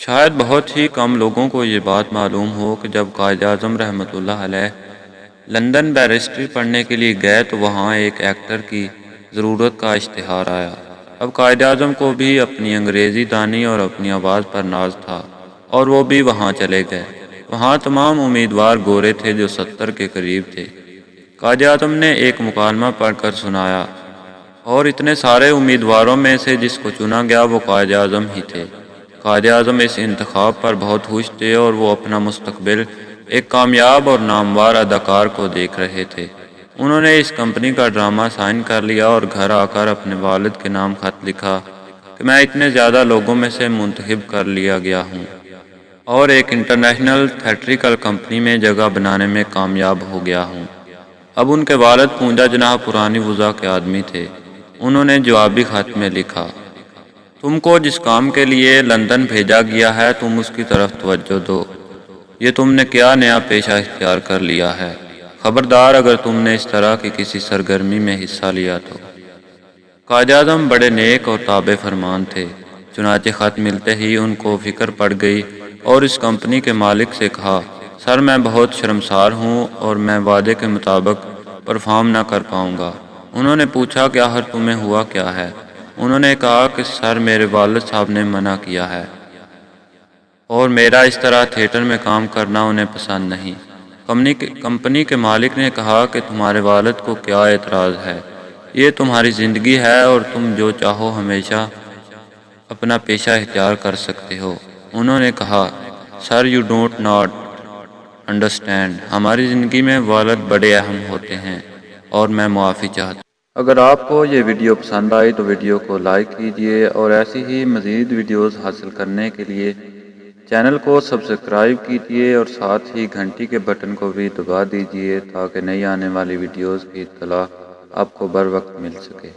شاید بہت ہی کم لوگوں کو یہ بات معلوم ہو کہ جب قائد اعظم رحمۃ اللہ علیہ لندن بیرسٹری پڑھنے کے لیے گئے تو وہاں ایک ایکٹر کی ضرورت کا اشتہار آیا۔ اب قائد اعظم کو بھی اپنی انگریزی دانی اور اپنی آواز پر ناز تھا اور وہ بھی وہاں چلے گئے۔ وہاں تمام امیدوار گورے تھے جو 70 کے قریب تھے۔ قائد اعظم نے ایک مکالمہ پڑھ کر سنایا اور اتنے سارے امیدواروں میں سے جس کو چنا گیا وہ قائد اعظم ہی تھے۔ قائد اعظم اس انتخاب پر بہت خوش تھے اور وہ اپنا مستقبل ایک کامیاب اور نامور اداکار کو دیکھ رہے تھے۔ انہوں نے اس کمپنی کا ڈرامہ سائن کر لیا اور گھر آ کر اپنے والد کے نام خط لکھا کہ میں اتنے زیادہ لوگوں میں سے منتخب کر لیا گیا ہوں اور ایک انٹرنیشنل تھیٹریکل کمپنی میں جگہ بنانے میں کامیاب ہو گیا ہوں۔ اب ان کے والد پونجا جناح پرانی وضع کے آدمی تھے۔ انہوں نے جوابی خط میں لکھا، تم کو جس کام کے لیے لندن بھیجا گیا ہے تم اس کی طرف توجہ دو۔ یہ تم نے کیا نیا پیشہ اختیار کر لیا ہے؟ خبردار اگر تم نے اس طرح کی کسی سرگرمی میں حصہ لیا تو۔ قائد اعظم بڑے نیک اور تابع فرمان تھے۔ چنانچہ خط ملتے ہی ان کو فکر پڑ گئی اور اس کمپنی کے مالک سے کہا، سر میں بہت شرمسار ہوں اور میں وعدے کے مطابق پرفارم نہ کر پاؤں گا۔ انہوں نے پوچھا کہ آخر تمہیں ہوا کیا ہے؟ انہوں نے کہا کہ سر میرے والد صاحب نے منع کیا ہے اور میرا اس طرح تھیٹر میں کام کرنا انہیں پسند نہیں۔ کمپنی کے مالک نے کہا کہ تمہارے والد کو کیا اعتراض ہے؟ یہ تمہاری زندگی ہے اور تم جو چاہو ہمیشہ اپنا پیشہ اختیار کر سکتے ہو۔ انہوں نے کہا، sir you don't not understand, ہماری زندگی میں والد بڑے اہم ہوتے ہیں اور میں معافی چاہتا ہوں۔ اگر آپ کو یہ ویڈیو پسند آئی تو ویڈیو کو لائک کیجیے اور ایسی ہی مزید ویڈیوز حاصل کرنے کے لیے چینل کو سبسکرائب کیجیے اور ساتھ ہی گھنٹی کے بٹن کو بھی دبا دیجیے تاکہ نئی آنے والی ویڈیوز کی اطلاع آپ کو بر وقت مل سکے۔